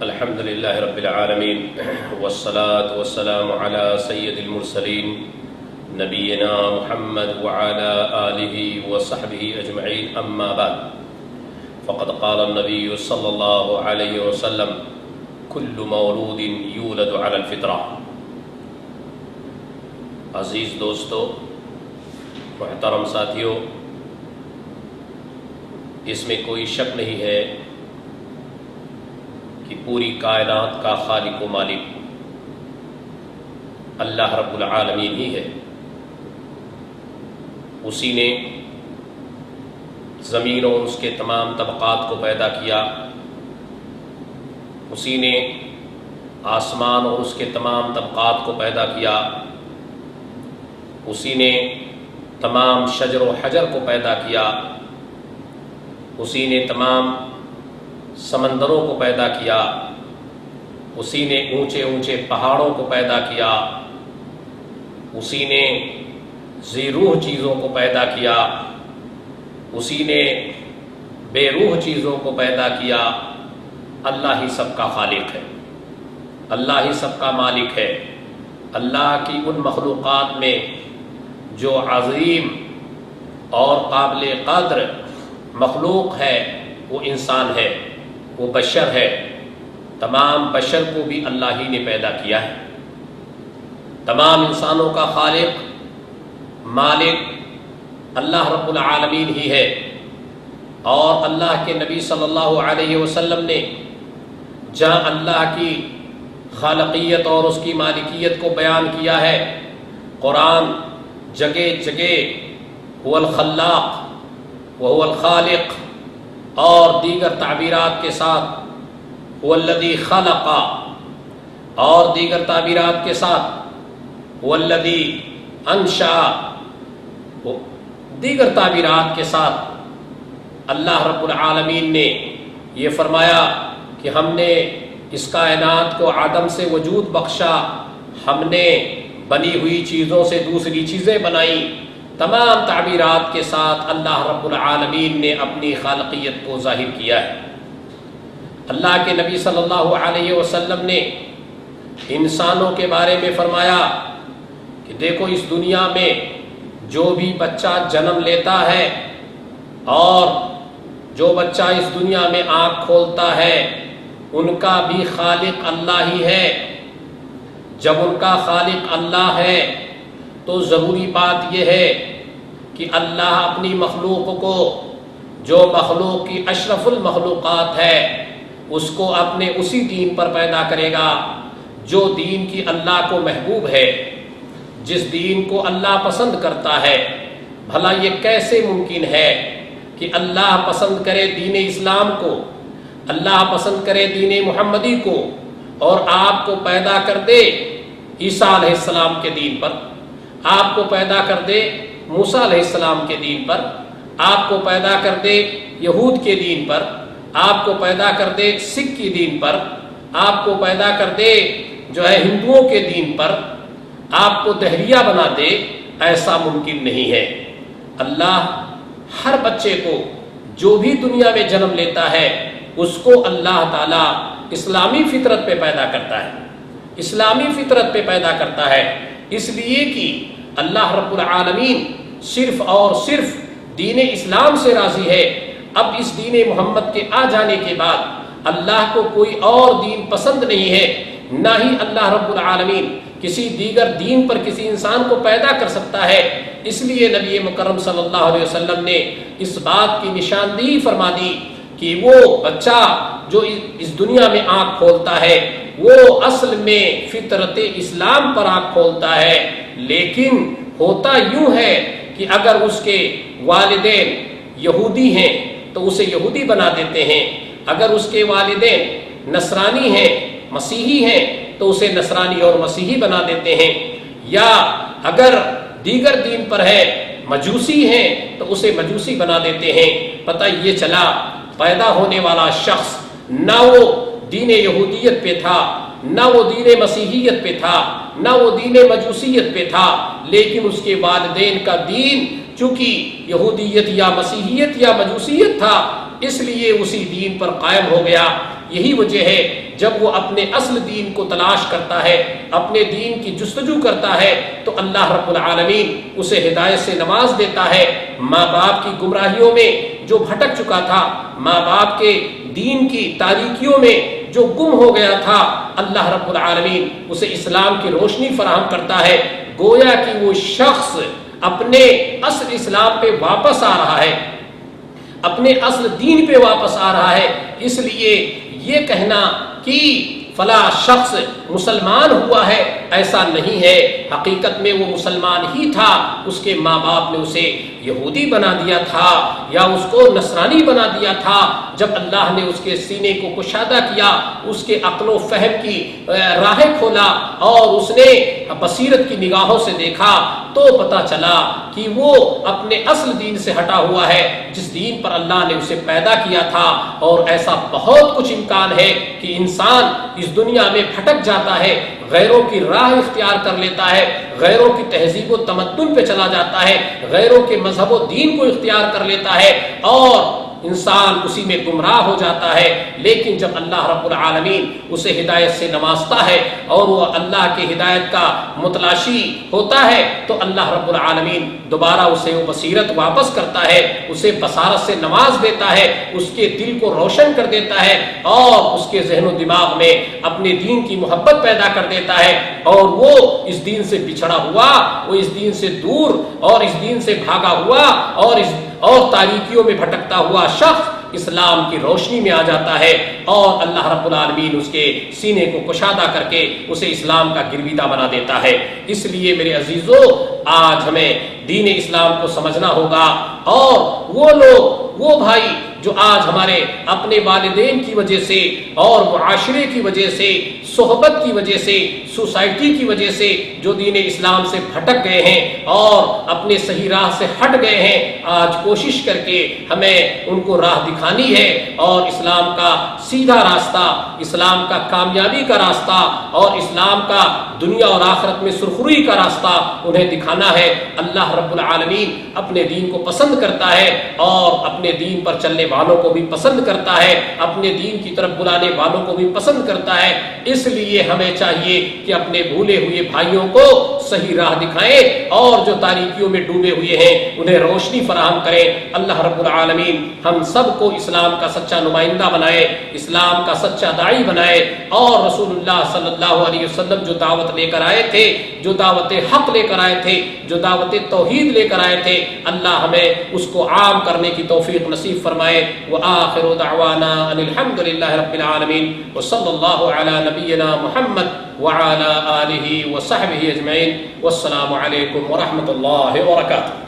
الحمد للہ رب العالمین والصلاة والسلام على سید المرسلین نبینا محمد وعلى آلہ وصحبہ اجمعین اما بعد فقد قال النبی صلی اللہ علیہ وسلم کل مولود یولد علی الفطرہ۔ عزیز دوستو، محترم ساتھیو، اس میں کوئی شک نہیں ہے کہ پوری کائنات کا خالق و مالک اللہ رب العالمین ہی ہے۔ اسی نے زمین اور اس کے تمام طبقات کو پیدا کیا، اسی نے آسمان اور اس کے تمام طبقات کو پیدا کیا، اسی نے تمام شجر و حجر کو پیدا کیا، اسی نے تمام سمندروں کو پیدا کیا، اسی نے اونچے اونچے پہاڑوں کو پیدا کیا، اسی نے ذی روح چیزوں کو پیدا کیا، اسی نے بے روح چیزوں کو پیدا کیا۔ اللہ ہی سب کا خالق ہے، اللہ ہی سب کا مالک ہے۔ اللہ کی ان مخلوقات میں جو عظیم اور قابل قدر مخلوق ہے وہ انسان ہے، وہ بشر ہے۔ تمام بشر کو بھی اللہ ہی نے پیدا کیا ہے۔ تمام انسانوں کا خالق مالک اللہ رب العالمین ہی ہے، اور اللہ کے نبی صلی اللہ علیہ وسلم نے جہاں اللہ کی خالقیت اور اس کی مالکیت کو بیان کیا ہے، قرآن جگہ جگہ هو الخلاق وهو الخالق اور دیگر تعبیرات کے ساتھ هو الذی خلق اور دیگر تعبیرات کے ساتھ هو الذی انشأ، دیگر تعبیرات کے ساتھ اللہ رب العالمین نے یہ فرمایا کہ ہم نے اس کائنات کو عدم سے وجود بخشا، ہم نے بنی ہوئی چیزوں سے دوسری چیزیں بنائیں۔ تمام تعبیرات کے ساتھ اللہ رب العالمین نے اپنی خالقیت کو ظاہر کیا ہے۔ اللہ کے نبی صلی اللہ علیہ وسلم نے انسانوں کے بارے میں فرمایا کہ دیکھو، اس دنیا میں جو بھی بچہ جنم لیتا ہے اور جو بچہ اس دنیا میں آنکھ کھولتا ہے، ان کا بھی خالق اللہ ہی ہے۔ جب ان کا خالق اللہ ہے تو ضروری بات یہ ہے کہ اللہ اپنی مخلوق کو، جو مخلوق کی اشرف المخلوقات ہے، اس کو اپنے اسی دین پر پیدا کرے گا جو دین کی اللہ کو محبوب ہے، جس دین کو اللہ پسند کرتا ہے۔ بھلا یہ کیسے ممکن ہے کہ اللہ پسند کرے دین اسلام کو، اللہ پسند کرے دین محمدی کو، اور آپ کو پیدا کر دے عیسیٰ علیہ السلام کے دین پر، آپ کو پیدا کر دے موسیٰ علیہ السلام کے دین پر، آپ کو پیدا کر دے یہود کے دین پر، آپ کو پیدا کر دے سکھ کی دین پر، آپ کو پیدا کر دے جو ہے ہندوؤں کے دین پر، آپ کو دہریہ بنا دے؟ ایسا ممکن نہیں ہے۔ اللہ ہر بچے کو جو بھی دنیا میں جنم لیتا ہے اس کو اللہ تعالیٰ اسلامی فطرت پہ پیدا کرتا ہے، اسلامی فطرت پہ پیدا کرتا ہے، اس لیے کہ اللہ رب العالمین صرف اور صرف دین اسلام سے راضی ہے۔ اب اس دین محمد کے آ جانے کے بعد اللہ کو کوئی اور دین پسند نہیں ہے، نہ ہی اللہ رب العالمین کسی دیگر دین پر کسی انسان کو پیدا کر سکتا ہے۔ اس لیے نبی مکرم صلی اللہ علیہ وسلم نے اس بات کی نشاندہی فرما دی کہ وہ بچہ جو اس دنیا میں آنکھ کھولتا ہے وہ اصل میں فطرت اسلام پر آنکھ کھولتا ہے، لیکن ہوتا یوں ہے کہ اگر اس کے والدین یہودی ہیں تو اسے یہودی بنا دیتے ہیں، اگر اس کے والدین نصرانی ہیں، مسیحی ہیں، تو اسے نصرانی اور مسیحی بنا دیتے ہیں، یا اگر دیگر دین پر ہے، مجوسی ہیں، تو اسے مجوسی بنا دیتے ہیں۔ پتہ یہ چلا پیدا ہونے والا شخص نہ وہ دین یہودیت پہ تھا، نہ وہ دین مسیحیت پہ تھا، نہ وہ دین مجوسیت پہ تھا، لیکن اس کے والدین کا دین چونکہ یہودیت یا مسیحیت یا مجوسیت تھا، اس لیے اسی دین پر قائم ہو گیا۔ یہی وجہ ہے جب وہ اپنے اصل دین کو تلاش کرتا ہے، اپنے دین کی جستجو کرتا ہے، تو اللہ رب العالمین اسے ہدایت سے نواز دیتا ہے۔ ماں باپ کی گمراہیوں میں جو بھٹک چکا تھا، ماں باپ کے دین کی تاریکیوں میں جو گم ہو گیا تھا، اللہ رب العالمین اسے اسلام کی روشنی فراہم کرتا ہے، گویا کہ وہ شخص اپنے اصل اسلام پہ واپس آ رہا ہے، اپنے اصل دین پہ واپس آ رہا ہے۔ اس لیے یہ کہنا کہ فلاں شخص مسلمان ہوا ہے، ایسا نہیں ہے، حقیقت میں وہ مسلمان ہی تھا، اس کے ماں باپ نے اسے یہودی بنا دیا تھا یا اس کو نصرانی بنا دیا تھا۔ جب اللہ نے اس کے سینے کو کشادہ کیا، اس کے عقل و فہم کی راہیں کھولا اور اس نے بصیرت کی نگاہوں سے دیکھا، تو پتہ چلا کہ وہ اپنے اصل دین سے ہٹا ہوا ہے، جس دین پر اللہ نے اسے پیدا کیا تھا۔ اور ایسا بہت کچھ امکان ہے کہ انسان اس دنیا میں بھٹک جاتا ہے، غیروں کی راہ اختیار کر لیتا ہے، غیروں کی تہذیب و تمدن پہ چلا جاتا ہے، غیروں کے مذہب و دین کو اختیار کر لیتا ہے، اور انسان اسی میں گمراہ ہو جاتا ہے۔ لیکن جب اللہ رب العالمین اسے ہدایت سے نوازتا ہے اور وہ اللہ کی ہدایت کا متلاشی ہوتا ہے، تو اللہ رب العالمین دوبارہ اسے وہ بصیرت واپس کرتا ہے، اسے بصارت سے نواز دیتا ہے، اس کے دل کو روشن کر دیتا ہے اور اس کے ذہن و دماغ میں اپنے دین کی محبت پیدا کر دیتا ہے، اور وہ اس دین سے بچھڑا ہوا، وہ اس دین سے دور اور اس دین سے بھاگا ہوا اور تاریکیوں میں بھٹکتا ہوا شخص اسلام کی روشنی میں آ جاتا ہے، اور اللہ رب العالمین اس کے سینے کو کشادہ کر کے اسے اسلام کا گرویدہ بنا دیتا ہے۔ اس لیے میرے عزیزو، آج ہمیں دین اسلام کو سمجھنا ہوگا، اور وہ لوگ، وہ بھائی جو آج ہمارے اپنے والدین کی وجہ سے اور معاشرے کی وجہ سے، صحبت کی وجہ سے، سوسائٹی کی وجہ سے جو دین اسلام سے بھٹک گئے ہیں اور اپنے صحیح راہ سے ہٹ گئے ہیں، آج کوشش کر کے ہمیں ان کو راہ دکھانی ہے، اور اسلام کا سیدھا راستہ، اسلام کا کامیابی کا راستہ اور اسلام کا دنیا اور آخرت میں سرخروئی کا راستہ انہیں دکھانا ہے۔ اللہ رب العالمین اپنے دین کو پسند کرتا ہے اور اپنے دین پر چلنے والوں کو بھی پسند کرتا ہے، اپنے دین کی طرف بلانے والوں کو بھی پسند کرتا ہے۔ اس لیے ہمیں چاہیے کہ اپنے بھولے ہوئے بھائیوں کو صحیح راہ دکھائیں، اور جو تاریکیوں میں ڈوبے ہوئے ہیں انہیں روشنی فراہم کریں۔ اللہ رب العالمین ہم سب کو اسلام کا سچا نمائندہ بنائے، اسلام کا سچا داعی بنائے، اور رسول اللہ صلی اللہ علیہ وسلم جو دعوت لے کر آئے تھے، جو دعوت حق لے کر آئے تھے، جو دعوت توحید لے کر آئے تھے، اللہ ہمیں اس کو عام کرنے کی توفیق نصیب فرمائے۔ وآخر دعوانا ان الحمد للہ رب العالمین، وصلی اللہ علی نبینا محمد وعلی آلہ وصحبہ اجمعین، والسلام علیکم ورحمۃ اللہ وبرکاتہ۔